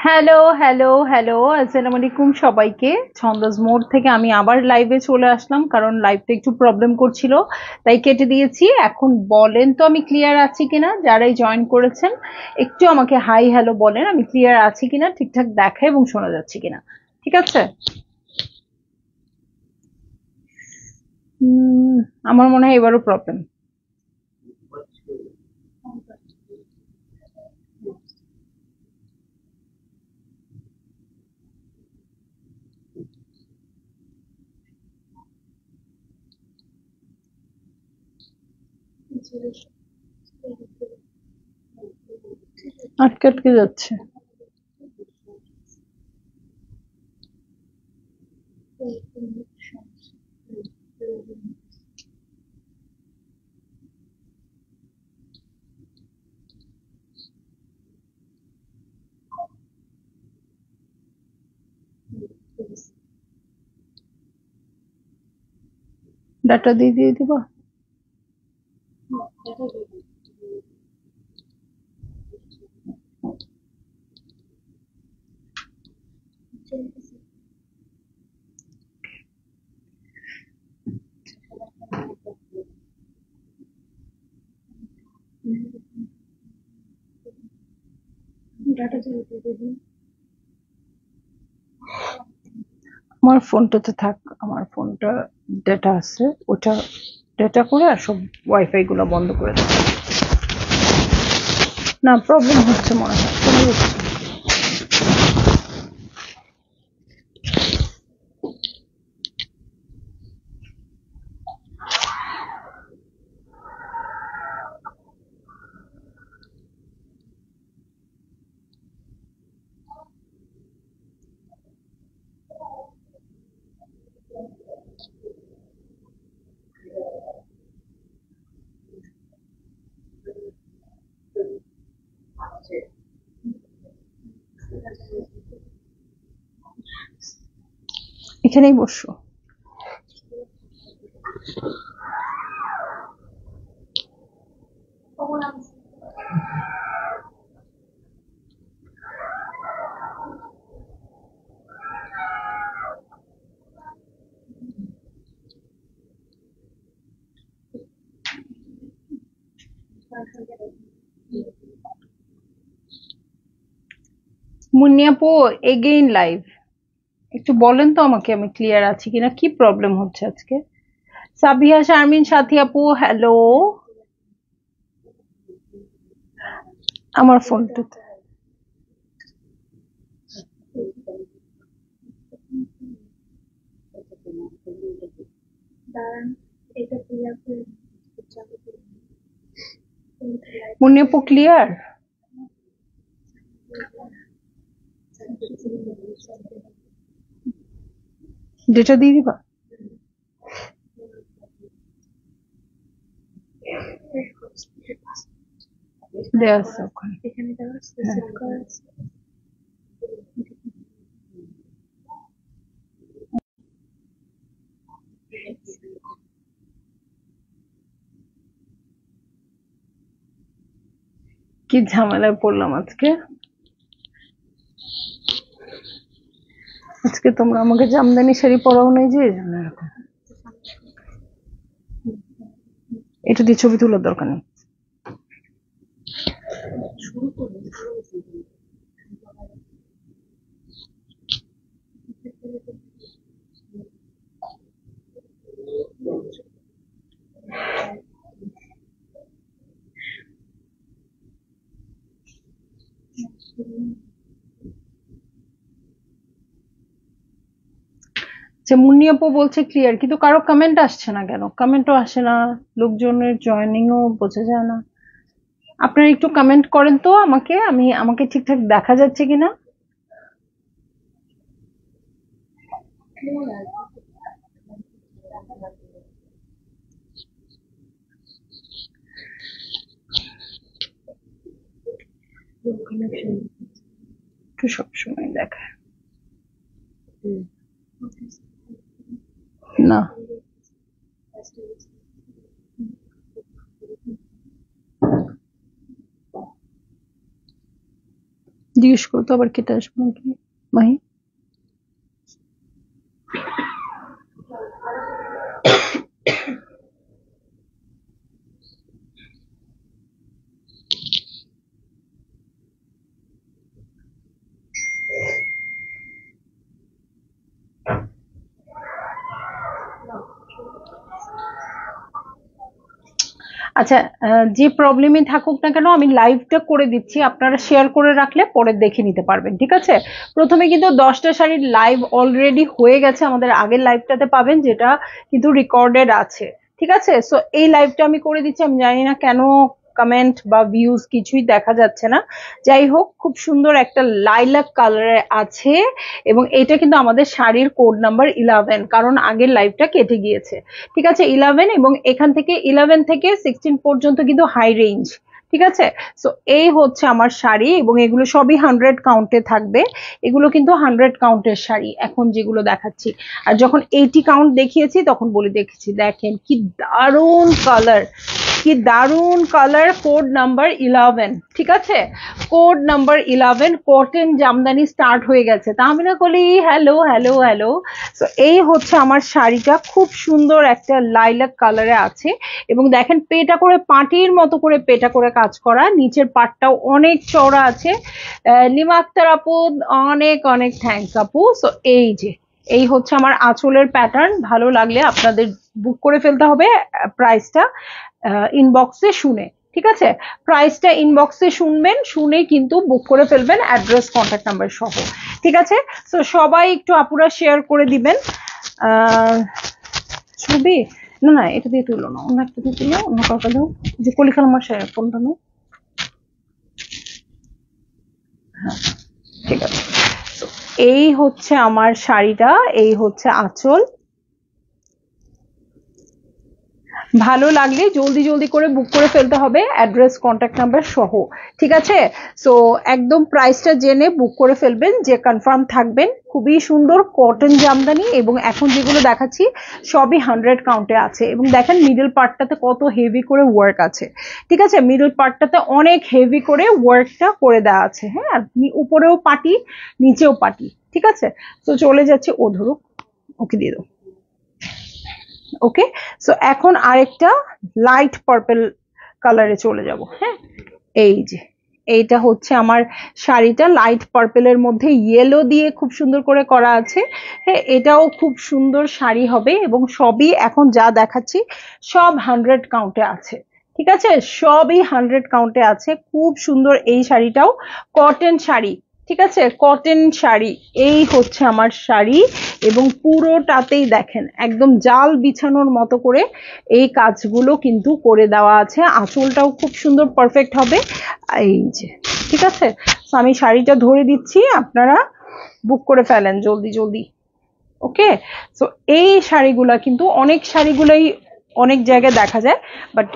Hello, hello, hello. আসসালামু আলাইকুম সবাইকে। ছন্দাস মোড থেকে আমি আবার লাইভে চলে আসলাম কারণ লাইভটা একটু প্রবলেম করছিল, তাই কেটে দিয়েছি। এখন বলেন তো আমি ক্লিয়ার আছি কিনা, যারাই জয়েন করেছেন একটু আমাকে হাই হ্যালো বলেন, আমি ক্লিয়ার আছি কিনা, ঠিকঠাক দেখা এবং শোনা যাচ্ছে কিনা। ঠিক আছে? উম, আমার মনে হয় এবারও প্রবলেম। আটকে আটকে যাচ্ছে। ডাটা দিয়ে দিয়ে দিবা। আমার ফোনটাতে থাক, আমার ফোনটা ডেটা আছে, ওটা ডেটা করে আর সব ওয়াইফাই গুলো বন্ধ করে দেব। না, প্রবলেম হচ্ছে মনে হয়, চলে যাচ্ছে। এখানেই বসো। মুন্নিয়াপু, এগেইন লাইভ। একটু বলেন তো আমাকে আমি ক্লিয়ার আছি কিনা, কি প্রবলেম হচ্ছে আজকে। সাবিহা শারমিন সাথী আপু, হ্যালো। আমার ফোনটাতে মুন্নিয়াপু ক্লিয়ার, ডেটা দিয়ে দিবা। দেয়া আছে ওখানে। হ্যাঁ। কি ঝামেলায় পড়লাম আজকে। আজকে তোমরা আমাকে জামদানি শাড়ি পরাও নাই যে, এই জন্য এরকম। এটা দিয়ে ছবি তোলার দরকার নেই। যে মুন্নিয়াপু বলছে ক্লিয়ার, কিন্তু কারো কমেন্ট আসছে না কেন? কমেন্টও আসে না, লোকজনের জয়েনিংও বোঝা যায় না। আপনারা একটু কমেন্ট করেন তো আমাকে, আমাকে ঠিকঠাক দেখা যাচ্ছে কিনা। একটু সবসময় দেখায় না। জিজ্ঞেস করতো আবার কেটে আসবো নাকি মাহি। আচ্ছা, যে প্রবলেমই থাকুক না কেন আমি লাইভটা করে দিচ্ছি, আপনারা শেয়ার করে রাখলে পরে দেখে নিতে পারবেন, ঠিক আছে? প্রথমে কিন্তু 10টা শাড়ির লাইভ অলরেডি হয়ে গেছে, আমাদের আগের লাইভটাতে পাবেন, যেটা কিন্তু রেকর্ডেড আছে, ঠিক আছে? সো এই লাইভটা আমি করে দিচ্ছি, আমি জানি না কেন কমেন্ট বা ভিউজ কিছুই দেখা যাচ্ছে না। যাই হোক, খুব সুন্দর একটা লাইলাক কালারে আছে, এবং এটা কিন্তু আমাদের শাড়ির কোড নাম্বার 11, কারণ আগের লাইভটা কেটে গিয়েছে, ঠিক আছে? 11, এবং এখান থেকে 11 থেকে 16 পর্যন্ত কিন্তু হাই রেঞ্জ, ঠিক আছে? সো এই হচ্ছে আমার শাড়ি, এবং এগুলো সবই 100 কাউন্টে থাকবে। এগুলো কিন্তু 100 কাউন্টের শাড়ি এখন যেগুলো দেখাচ্ছি, আর যখন 80 কাউন্ট দেখিয়েছি তখন বলে দেখেছি। দেখেন কি দারুণ কালার, কি দারুণ কালার, কোড নাম্বার 11, ঠিক আছে? Code number 11, cotton Jamdani start হয়ে গেছে। তা আমি না বলি হ্যালো হ্যালো হ্যালো। তো এই হচ্ছে আমার শাড়িটা, খুব সুন্দর একটা লাইলাক কালারে আছে, এবং দেখেন পেটা করে পাটির মতো করে পেটা করে কাজ করা, নিচের পাটটাও অনেক চওড়া আছে। লিমা আক্তার আপু, অনেক অনেক থ্যাঙ্কস আপু। সো এই যে এই হচ্ছে আমার আঁচলের প্যাটার্ন, ভালো লাগলে আপনাদের বুক করে ফেলতে হবে। প্রাইসটা ইনবক্সে শুনে, ঠিক আছে? প্রাইসটা ইনবক্সে শুনবেন, শুনে কিন্তু বুক করে ফেলবেন অ্যাড্রেস কন্ট্যাক্ট নাম্বার সহ, ঠিক আছে? তো সবাই একটু আপুরা শেয়ার করে দিবেন। ছবি না না, এটা দিয়ে তুলো না, অন্য একটা দিয়ে তুলো, অন্য কাউকে দাও, যে কলিখান আমার ফোনটা নাও। হ্যাঁ, ঠিক আছে। এই হচ্ছে আমার শাড়িটা, এই হচ্ছে আঁচল। ভালো লাগলে জলদি জলদি করে বুক করে ফেলতে হবে অ্যাড্রেস কন্ট্যাক্ট নাম্বার সহ, ঠিক আছে? সো একদম প্রাইসটা জেনে বুক করে ফেলবেন, যে কনফার্ম থাকবেন। খুবই সুন্দর কটন জামদানি, এবং এখন যেগুলো দেখাচ্ছি সবই 100 কাউন্টে আছে, এবং দেখেন মিডল পার্টটাতে কত হেভি করে ওয়ার্ক আছে, ঠিক আছে? মিডল পার্টটাতে অনেক হেভি করে ওয়ার্কটা করে দেওয়া আছে, হ্যাঁ, উপরেও পাটি নিচেও পাটি, ঠিক আছে? তো চলে যাচ্ছে, ও ধরুক, ওকে দিয়ে দাও। ওকে, সো এখন আরেকটা লাইট পার্পল কালারে চলে যাব। হ্যাঁ, এই যে এইটা হচ্ছে আমার শাড়িটা, লাইট পার্পেলের মধ্যে ইয়েলো দিয়ে খুব সুন্দর করে করা আছে। হ্যাঁ, এটাও খুব সুন্দর শাড়ি হবে, এবং সবই এখন যা দেখাচ্ছি সব 100 কাউন্টে আছে, ঠিক আছে? সবই 100 কাউন্টে আছে। খুব সুন্দর এই শাড়িটাও, কটন শাড়ি, ঠিক আছে? কটন শাড়ি, এই হচ্ছে আমার শাড়ি, এবং পুরোটাতেই দেখেন একদম জাল বিছানোর মতো করে এই কাজগুলো কিন্তু করে দেওয়া আছে। আঁচলটাও খুব সুন্দর পারফেক্ট হবে, এই যে, ঠিক আছে? তো আমি শাড়িটা ধরে দিচ্ছি, আপনারা বুক করে ফেলেন জলদি জলদি। ওকে, সো এই শাড়িগুলা কিন্তু, অনেক শাড়িগুলাই অনেক জায়গায় দেখা যায়, বাট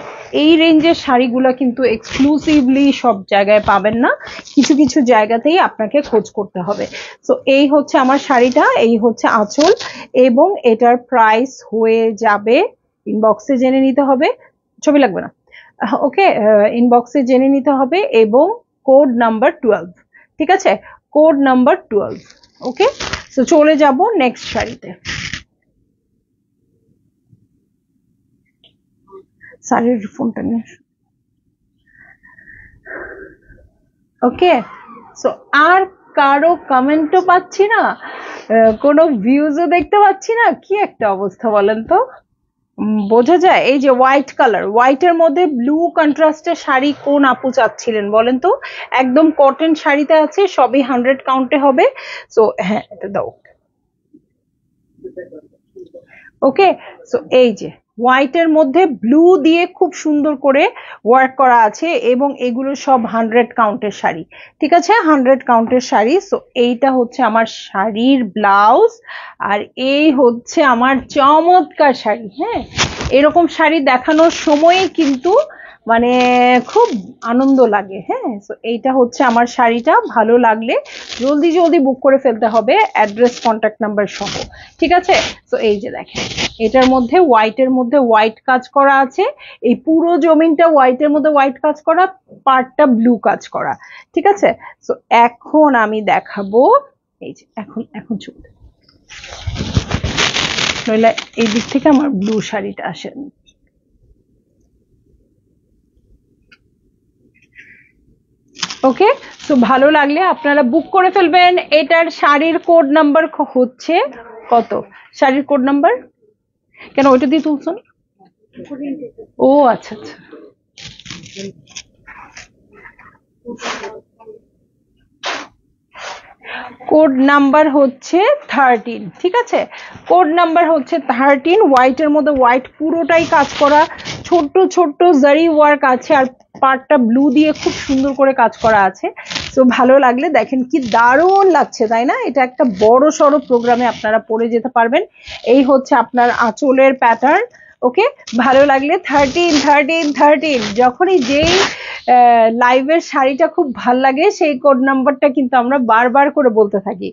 এই রেঞ্জের শাড়িগুলা কিন্তু এক্সক্লুসিভলি সব জায়গায় পাবেন না, কিছু কিছু জায়গাতেই আপনাকে খোঁজ করতে হবে। সো এই হচ্ছে আমার শাড়িটা, এই হচ্ছে আঁচল, এবং এটার প্রাইস হয়ে যাবে, ইনবক্সে জেনে নিতে হবে, ছবি লাগবে না, ওকে? ইনবক্সে জেনে নিতে হবে, এবং কোড নাম্বার 12, ঠিক আছে? কোড নাম্বার 12, ওকে? তো চলে যাব নেক্সট শাড়িতে। শাড়ির ফোনটা নিয়ে, ওকে? সো আর কারো কমেন্টও পাচ্ছি না, কোনো ভিউজও দেখতে পাচ্ছি না, কি একটা অবস্থা বলেন তো? বোঝা যায়। এই যে হোয়াইট কালার, হোয়াইটের মধ্যে ব্লু কন্ট্রাস্টের শাড়ি কোন আপু চাচ্ছিলেন বলেন তো? একদম কটন শাড়িতে আছে, সবই 100 কাউন্টে হবে। সো হ্যাঁ, এটা দাও, ওকে? সো এই যে হোয়াইটের মধ্যে ব্লু দিয়ে খুব সুন্দর করে ওয়ার্ক করা আছে, এবং এগুলো সব 100 কাউন্টের শাড়ি, ঠিক আছে? 100 কাউন্টের শাড়ি। সো এইটা হচ্ছে আমার শাড়ির ব্লাউজ, আর এই হচ্ছে আমার চমৎকার শাড়ি। হ্যাঁ, এরকম শাড়ি দেখানোর সময় কিন্তু মানে খুব আনন্দ লাগে। হ্যাঁ, তো এইটা হচ্ছে আমার শাড়িটা, ভালো লাগলে জলদি জলদি বুক করে ফেলতে হবে অ্যাড্রেস কন্ট্যাক্ট নাম্বার সহ, ঠিক আছে। তো এই যে দেখেন এটার মধ্যে হোয়াইটের মধ্যে হোয়াইট কাজ করা আছে, এই পুরো জমিনটা হোয়াইটের মধ্যে হোয়াইট কাজ করা, পার্টটা ব্লু কাজ করা। ঠিক আছে। তো এখন আমি দেখাবো, এই যে এখন এখন চলবে, নইলে এই দিক থেকে আমার ব্লু শাড়িটা আসেন। ওকে, সো ভালো লাগলে আপনারা বুক করে ফেলবেন। এটার শাড়ির কোড নাম্বার হচ্ছে কত? শাড়ির কোড নাম্বার কেন ওইটা দিয়ে তুলছেন? ও আচ্ছা আচ্ছা, কোড নাম্বার হচ্ছে 13। ঠিক আছে, কোড নাম্বার হচ্ছে 13। হোয়াইটের মধ্যে হোয়াইট পুরোটাই কাজ করা, ছোট্ট ছোট্ট জারি ওয়ার্ক আছে, আর পার্টটা ব্লু দিয়ে খুব সুন্দর করে কাজ করা আছে। তো ভালো লাগলে দেখেন কি দারুণ লাগছে, তাই না? এটা একটা বড় সড়ো প্রোগ্রামে আপনারা পরে যেতে পারবেন। এই হচ্ছে আপনার আঁচলের প্যাটার্ন। ওকে, ভালো লাগলে 13 13 13, যখনই যেই লাইভের শাড়িটা খুব ভাল লাগে সেই কোড নাম্বারটা কিন্তু আমরা বারবার করে বলতে থাকি।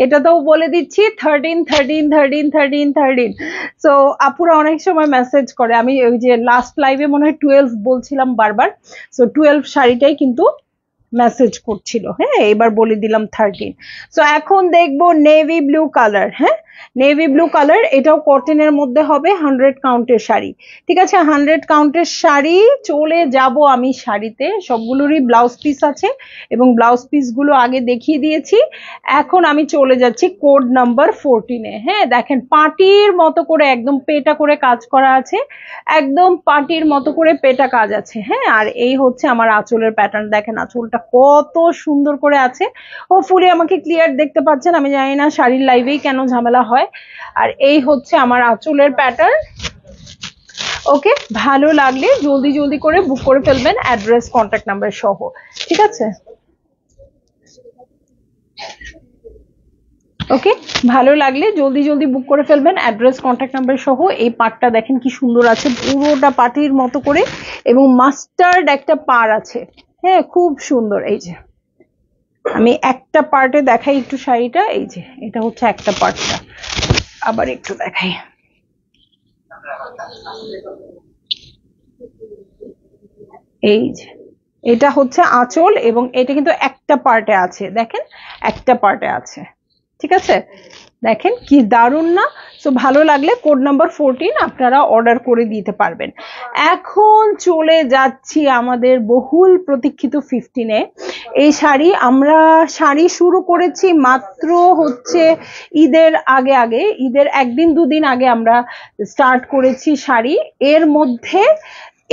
এটাতেও বলে দিচ্ছি 13 13 13 13 13। সো আপুরা অনেক সময় মেসেজ করে, আমি ওই যে লাস্ট লাইভে মনে হয় 12 বলছিলাম বারবার, সো 12 শাড়িটাই কিন্তু মেসেজ করছিল। হ্যাঁ, এবার বলে দিলাম 13। সো এখন দেখবো নেভি ব্লু কালার। হ্যাঁ, নেভি ব্লু কালার, এটাও কটনের মধ্যে হবে, 100 কাউন্টের শাড়ি। ঠিক আছে, 100 কাউন্টের শাড়ি। চলে যাব আমি শাড়িতে, সবগুলোরই ব্লাউজ পিস আছে এবং ব্লাউজ পিস গুলো আগে দেখিয়ে দিয়েছি। এখন আমি চলে যাচ্ছি কোড নাম্বার 14-এ। হ্যাঁ, দেখেন পাটির মতো করে একদম পেটা করে কাজ করা আছে, একদম পাটির মতো করে পেটা কাজ আছে। হ্যাঁ, আর এই হচ্ছে আমার আঁচলের প্যাটার্ন। দেখেন আঁচলটা কত সুন্দর করে আছে। হোপফুলি আমাকে ক্লিয়ার দেখতে পাচ্ছেন, আমি জানি না শাড়ির লাইভেই কেন ঝামেলা হয়। আর এই হচ্ছে আমার আঁচলের প্যাটার্ন। ওকে, ভালো লাগলে জলদি জলদি করে বুক করে ফেলবেন, অ্যাড্রেস কন্ট্যাক্ট নাম্বার সহ। ঠিক আছে, ওকে, ভালো লাগলে জলদি জলদি বুক করে ফেলবেন, অ্যাড্রেস কন্ট্যাক্ট নাম্বার সহ। এই পাটটা দেখেন কি সুন্দর আছে, পুরোটা পাটির মতো করে, এবং মাস্টার্ড একটা পার আছে। হ্যাঁ, খুব সুন্দর। এই যে আমি একটা পার্টে দেখাই একটু শাড়িটা, এই যে এটা হচ্ছে একটা পার্টটা, আবার একটু দেখাই। এই যে এটা হচ্ছে আঁচল, এবং এটা কিন্তু একটা পার্টে আছে, দেখেন একটা পার্টে আছে। ঠিক আছে, দেখেন কি দারুণ না? সো ভালো লাগলে কোড নাম্বার 14 আপনারা অর্ডার করে দিতে পারবেন। এখন চলে যাচ্ছি আমাদের বহুল প্রতীক্ষিত 15-এ। এই শাড়ি আমরা শাড়ি শুরু করেছি মাত্র হচ্ছে ঈদের আগে আগে, ঈদের একদিন দুদিন আগে আমরা স্টার্ট করেছি শাড়ি। এর মধ্যে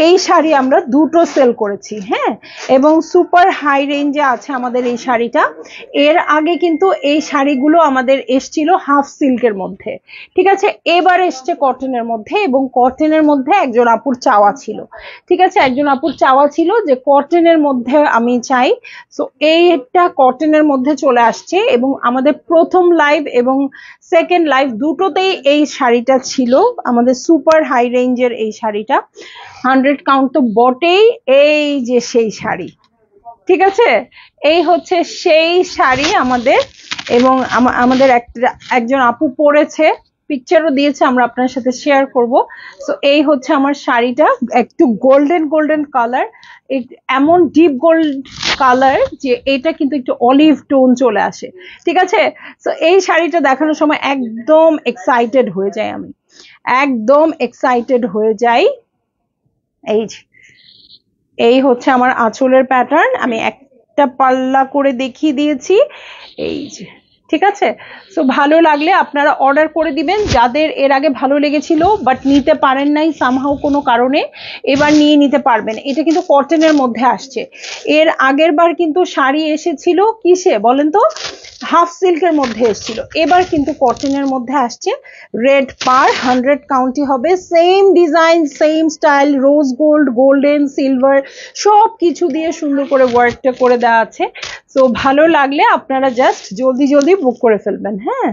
এই শাড়ি আমরা দুটো সেল করেছি। হ্যাঁ, এবং সুপার হাই রেঞ্জে আছে আমাদের এই শাড়িটা। এর আগে কিন্তু এই শাড়িগুলো আমাদের এসছিল হাফ সিল্কের মধ্যে। ঠিক আছে, এবার এসছে কটনের মধ্যে, এবং কটনের মধ্যে একজন আপুর চাওয়া ছিল। ঠিক আছে, একজন আপুর চাওয়া ছিল যে কটনের মধ্যে আমি চাই। সো এইটা কটনের মধ্যে চলে আসছে, এবং আমাদের প্রথম লাইভ এবং সেকেন্ড লাইভ দুটোতেই এই শাড়িটা ছিল, আমাদের সুপার হাই রেঞ্জের এই শাড়িটা। 100 কাউন্ট তো বটেই, এই যে সেই শাড়ি। ঠিক আছে, এই হচ্ছে সেই শাড়ি আমাদের, এবং আমাদের একজন আপু পরেছে, পিকচারও দিয়েছে, আমরা আপনার সাথে শেয়ার করব। সো এই হচ্ছে আমার শাড়িটা, একটু গোল্ডেন গোল্ডেন কালার, এমন ডিপ গোল্ড কালার যে এটা কিন্তু একটু অলিভ টোন চলে আসে। ঠিক আছে, সো এই শাড়িটা দেখানোর সময় একদম এক্সাইটেড হয়ে যাই, আমি একদম এক্সাইটেড হয়ে যাই। এই এই হচ্ছে আমার আঁচলের প্যাটার্ন, আমি একটা পাল্লা করে দেখিয়ে দিয়েছি। এই যে, ঠিক আছে। সো ভালো লাগলে আপনারা অর্ডার করে দিবেন, যাদের এর আগে ভালো লেগেছিল বাট নিতে পারেন নাই সামহাও কোনো কারণে, এবার নিয়ে নিতে পারবেন। এটা কিন্তু কটনের মধ্যে আসছে। এর আগের বার কিন্তু শাড়ি এসেছিল কিসে বলেন তো, হাফ সিল্কের মধ্যে এসেছিল। এবার কিন্তু কটনের মধ্যে আসছে, রেড পার, 100 কাউন্টি হবে, same design same style, rose gold, golden, silver সব কিছু দিয়ে সুন্দর করে ওয়ার্কটা করে দেওয়া আছে। তো ভালো লাগলে আপনারা জাস্ট জলদি জলদি বুক করে ফেলবেন। হ্যাঁ,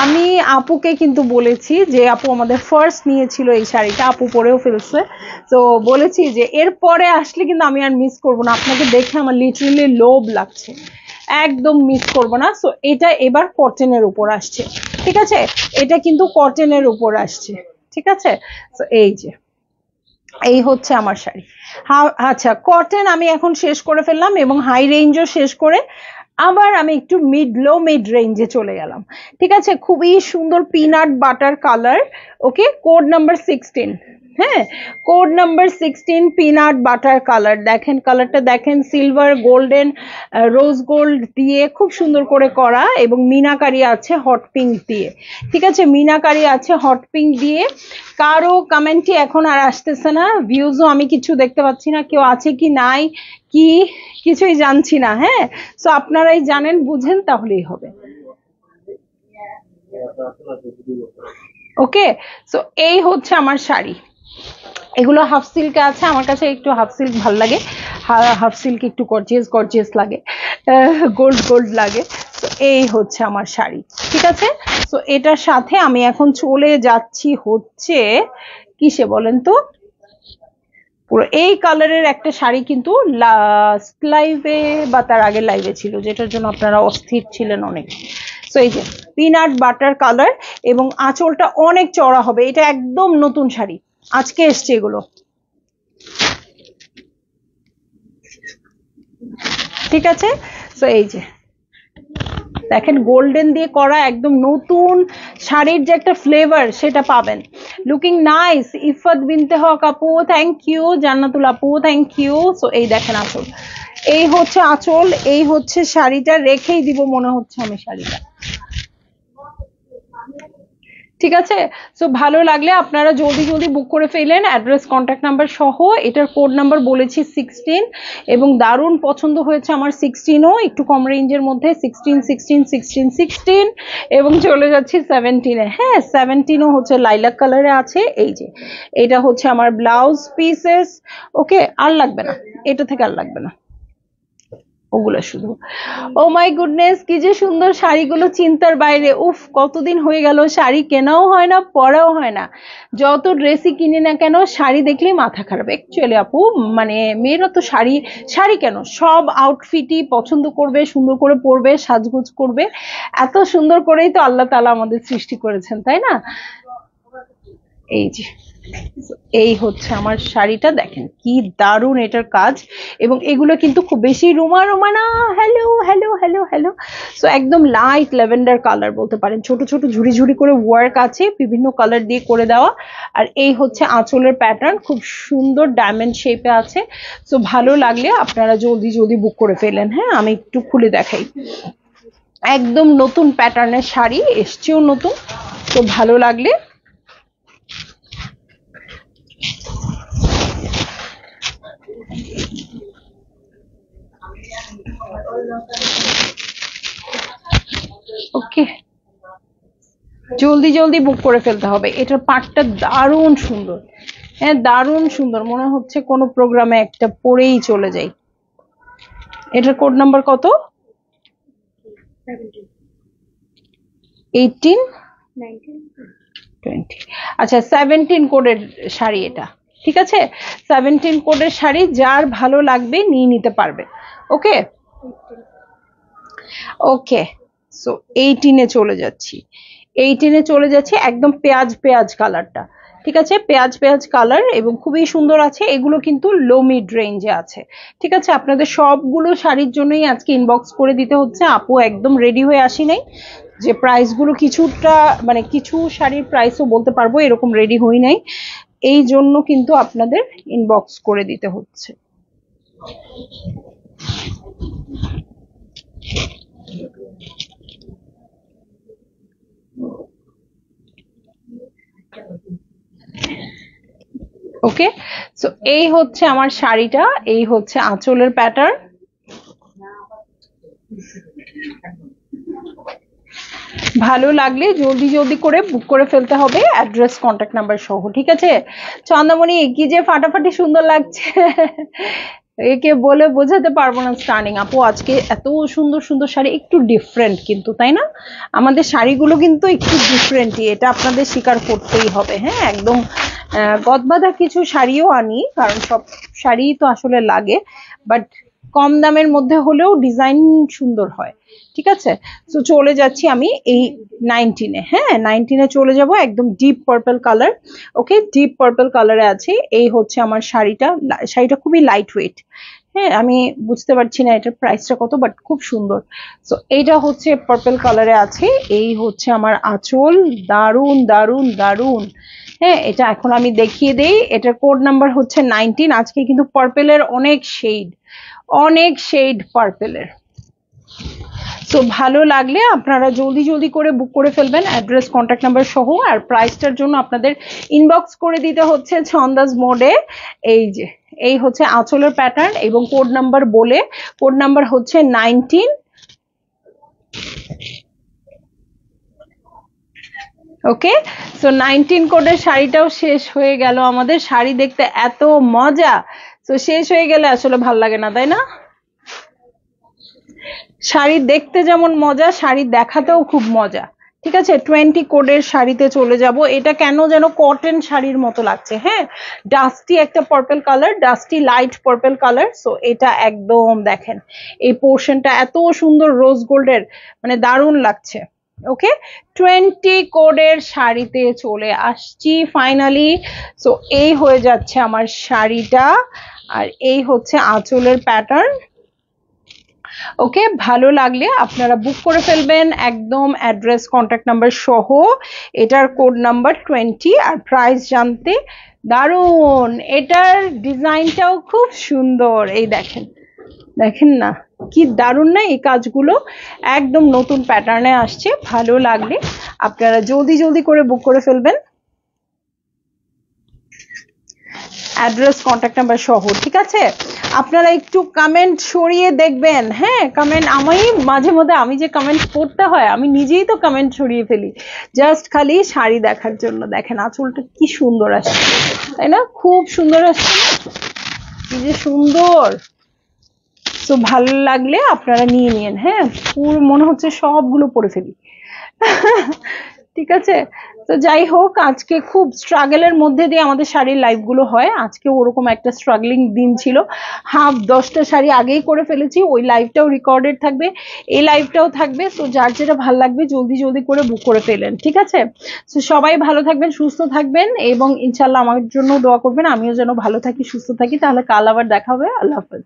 আমি আপুকে কিন্তু বলেছি যে আপু আমাদের ফার্স্ট নিয়েছিল এই শাড়িটা, আপু পরেও ফেলছে। তো বলেছি যে এরপরে আসলে কিন্তু আমি আর মিস করবো না, আপনাকে দেখে আমার লিটারালি লোভ লাগছে, একদম মিস করবো না। সো এটা এবার কটনের উপর আসছে, ঠিক আছে, এটা কিন্তু কটনের উপর আসছে, ঠিক আছে। তো এই যে এই হচ্ছে আমার শাড়ি। আচ্ছা, কটন আমি এখন শেষ করে ফেললাম এবং হাই রেঞ্জও শেষ করে আবার আমি একটু লো মিড রেঞ্জে চলে গেলাম, ঠিক আছে। খুবই সুন্দর পিনাট বাটার কালার, ওকে, কোড নাম্বার 16, হ্যাঁ, code number 16 peanut butter colour. দেখেন কালারটা, দেখেন সিলভার গোল্ডেন রোজ গোল্ড দিয়ে খুব সুন্দর করে করা, এবং মিনাকারি আছে হট পিঙ্ক দিয়ে, ঠিক আছে, মিনাকারি আছে হট পিঙ্ক দিয়ে। কারো কমেন্টই এখন আর আসতেছে না, ভিউজও আমি কিছু দেখতে পাচ্ছি না, কেউ আছে কি নাই কি কিছুই জানছি না, হ্যাঁ। সো আপনারাই জানেন, বুঝেন, তাহলেই হবে। ওকে, সো এই হচ্ছে আমার শাড়ি। এগুলো হাফ সিল্কে আছে, আমার কাছে একটু হাফ সিল্ক ভালো লাগে, হাফ সিল্ক একটু গর্জিয়াস গর্জিয়াস লাগে, গোল্ড গোল্ড লাগে। তো এই হচ্ছে আমার শাড়ি, ঠিক আছে। তো এটার সাথে আমি এখন চলে যাচ্ছি হচ্ছে কিসে বলেন তো, পুরো এই কালারের একটা শাড়ি কিন্তু লাস্ট লাইভে বা তার আগের লাইভে ছিল, যেটার জন্য আপনারা অস্থির ছিলেন অনেক। সো এই যে পিনাট বাটার কালার, এবং আঁচলটা অনেক চড়া হবে, এটা একদম নতুন শাড়ি, আজকে এসছে এগুলো, ঠিক আছে। সো এই যে দেখেন গোল্ডেন দিয়ে করা একদম নতুন শাড়ির যে একটা ফ্লেভার সেটা পাবেন। লুকিং নাইস, ইফাত বিনতে হক আপু থ্যাংক ইউ, জান্নাতুল আপু থ্যাংক ইউ। সো এই দেখেন আঁচল, এই হচ্ছে আঁচল, এই হচ্ছে শাড়িটা, রেখেই দিব মনে হচ্ছে আমি শাড়িটা, ঠিক আছে। সো ভালো লাগলে আপনারা জলদি জলদি বুক করে ফেলেন, অ্যাড্রেস কন্ট্যাক্ট নাম্বার সহ। এটার কোড নাম্বার বলেছি 16, এবং দারুণ পছন্দ হয়েছে আমার 16ও, একটু কম রেঞ্জের মধ্যে 16 16 16 16, এবং চলে যাচ্ছি 17-এ। হ্যাঁ, 17ও হচ্ছে লাইলাক কালারে আছে। এই যে এটা হচ্ছে আমার ব্লাউজ পিসেস, ওকে, আর লাগবে না, এটা থেকে আর লাগবে না, ওগুলো শুধু। ও মাই গুডনেস, কি যে সুন্দর শাড়িগুলো, চিন্তার বাইরে। উফ, কতদিন হয়ে গেল শাড়ি কেনাও হয় না, পরাও হয় না। যত ড্রেসই কিনি না কেন, শাড়ি দেখলেই মাথা খারাপ। অ্যাকচুয়ালি আপু, মানে মেয়েরা তো শাড়ি শাড়ি কেন, সব আউটফিটই পছন্দ করবে, সুন্দর করে পরবে, সাজগোজ করবে, এত সুন্দর করেই তো আল্লাহ তাআলা আমাদের সৃষ্টি করেছেন, তাই না। এই যে এই হচ্ছে আমার শাড়িটা, দেখেন কি দারুণ এটার কাজ, এবং এগুলো কিন্তু খুব বেশি রুমা রুমা না। Hello hello hello hello. So একদম লাইট ল্যাভেন্ডার কালার বলতে পারেন, ছোট ছোট ঝুড়ি ঝুড়ি করে ওয়ার্ক আছে, বিভিন্ন কালার দিয়ে করে দেওয়া। আর এই হচ্ছে আঁচলের প্যাটার্ন, খুব সুন্দর ডায়মন্ড শেপে আছে। সো ভালো লাগলে আপনারা জলদি জলদি বুক করে ফেলেন। হ্যাঁ, আমি একটু খুলে দেখাই, একদম নতুন প্যাটার্নের শাড়ি, এসছেও নতুন। তো ভালো লাগলে ওকে, জলদি জলদি বুক করে ফেলতে হবে। এটার পাটটা দারুণ সুন্দর, হ্যাঁ দারুণ সুন্দর, মনে হচ্ছে কোনো প্রোগ্রামে একটা পরেই চলে যাই। এটার কোড নাম্বার কত? 18 20। আচ্ছা, 17 কোডের শাড়ি এটা, ঠিক আছে। 17 কোডের শাড়ি, যার ভালো লাগবে নিয়ে নিতে পারবে। ওকে ওকে, সো 18-এ চলে যাচ্ছি, 18-এ চলে যাচ্ছি, একদম পেঁয়াজ পেঁয়াজ কালারটা, ঠিক আছে, পেঁয়াজ পেঁয়াজ কালার, এবং খুবই সুন্দর আছে। এগুলো কিন্তু লো মিড রেঞ্জে আছে, ঠিক আছে। আপনাদের সবগুলো শাড়ির জন্যই আজকে ইনবক্স করে দিতে হচ্ছে, আপু একদম রেডি হয়ে আসি নাই, যে প্রাইসগুলো কিছুটা, মানে কিছু শাড়ির প্রাইসও বলতে পারবো, এরকম রেডি হই নাই, এই জন্য কিন্তু আপনাদের ইনবক্স করে দিতে হচ্ছে। ওকে, সো এই হচ্ছে আমার শাড়িটা, এই হচ্ছে আঁচলের প্যাটার্ন। ভালো লাগলে জলদি জলদি করে বুক করে ফেলতে হবে, অ্যাড্রেস কন্ট্যাক্ট নাম্বার সহ, ঠিক আছে। চন্দামণি, কি যে ফাটাফাটি সুন্দর লাগছে, একে বলে বোঝাতে পারবো না। স্টার্নিং আপু, আজকে এত সুন্দর সুন্দর শাড়ি, একটু ডিফারেন্ট কিন্তু, তাই না? আমাদের শাড়িগুলো কিন্তু একটু ডিফারেন্টই, এটা আপনাদের স্বীকার করতেই হবে। হ্যাঁ, একদম গদবাঁধা কিছু শাড়িও আনি, কারণ সব শাড়ি তো আসলে লাগে, বাট কম দামের মধ্যে হলেও ডিজাইন সুন্দর হয়। ঠিক আছে, তো চলে যাচ্ছি আমি এই 19-এ। হ্যাঁ, 19-এ চলে যাব, একদম ডিপ পার্পল কালার। ওকে, ডিপ পার্পল কালারে আছে। এই হচ্ছে আমার শাড়িটা। শাড়িটা খুবই লাইট ওয়েট। হ্যাঁ, আমি বুঝতে পারছি না এটার প্রাইসটা কত, বাট খুব সুন্দর। তো এইটা হচ্ছে পার্পল কালারে আছে। এই হচ্ছে আমার আঁচল। দারুন দারুন দারুন। হ্যাঁ, এটা এখন আমি দেখিয়ে দেই। এটার কোড নাম্বার হচ্ছে 19। আজকে কিন্তু পার্পেলের অনেক শেড পার্পেলের। তো ভালো লাগলে আপনারা জলদি জলদি করে বুক করে ফেলবেন, অ্যাড্রেস কন্ট্যাক্ট নাম্বার সহ। আর প্রাইসটার জন্য আপনাদের ইনবক্স করে দিতে হচ্ছে ছন্দাজ মোডে। এই যে এই হচ্ছে আঁচলের প্যাটার্ন এবং কোড নাম্বার বলে, কোড নাম্বার হচ্ছে 19। ওকে, সো 19 কোডের শাড়িটাও শেষ হয়ে গেল আমাদের। শাড়ি দেখতে এত মজা, তো শেষ হয়ে গেলে আসলে ভাল লাগে না, তাই না? শাড়ি দেখতে যেমন মজা, শাড়ি দেখাতেও খুব মজা। ঠিক আছে, 20 কোডের শাড়িতে চলে যাব। এটা কেন যেন কটন শাড়ির মতো লাগছে। হ্যাঁ, ডাস্টি একটা purple colour, dusty light purple colour. So এটা একদম দেখেন, এই পোর্শনটা এত সুন্দর রোজ গোল্ডের, মানে দারুণ লাগছে। ওকে, 20 কোডের শাড়িতে চলে আসছি ফাইনালি। সো এই হয়ে যাচ্ছে আমার শাড়িটা, আর এই হচ্ছে আঁচলের প্যাটার্ন। ওকে, ভালো লাগলে আপনারা বুক করে ফেলবেন একদম অ্যাড্রেস কন্ট্যাক্ট নাম্বার সহ। এটার কোড নাম্বার 20। আর প্রাইস জানতে দারুন, এটার ডিজাইনটাও খুব সুন্দর। এই দেখেন, দেখেন না কি দারুন না এই কাজগুলো, একদম নতুন প্যাটার্নে আসছে। ভালো লাগলে আপনারা জলদি জলদি করে বুক করে ফেলবেন অ্যাড্রেস কন্ট্যাক্ট নাম্বার সহ। ঠিক আছে, আপনারা একটু কমেন্ট সরিয়ে দেখবেন। হ্যাঁ, কমেন্ট আমি মাঝে মধ্যে, আমি যে কমেন্ট পড়তে হয়, আমি নিজেই তো কমেন্ট সরিয়ে ফেলি জাস্ট খালি শাড়ি দেখার জন্য। দেখেন আঁচলটা কি সুন্দর আসছে, তাই না? খুব সুন্দর আসছে, কি যে সুন্দর। তো ভালো লাগলে আপনারা নিয়ে নিন। হ্যাঁ, পুরো মনে হচ্ছে সবগুলো পরে ফেলি। ঠিক আছে, তো যাই হোক, আজকে খুব স্ট্রাগলের মধ্যে দিয়ে আমাদের শাড়ির লাইভ গুলো হয়। আজকে ওরকম একটা স্ট্রাগলিং দিন ছিল। 10টা শাড়ি আগেই করে ফেলেছি, ওই লাইভটাও রেকর্ডেড থাকবে, এই লাইভটাও থাকবে। তো যার যেটা ভালো লাগবে জলদি জলদি করে বুক করে ফেলেন। ঠিক আছে, তো সবাই ভালো থাকবেন, সুস্থ থাকবেন, এবং ইনশাল্লাহ আমার জন্য দোয়া করবেন, আমিও যেন ভালো থাকি, সুস্থ থাকি। তাহলে কাল আবার দেখা হবে। আল্লাহ হাফেজ।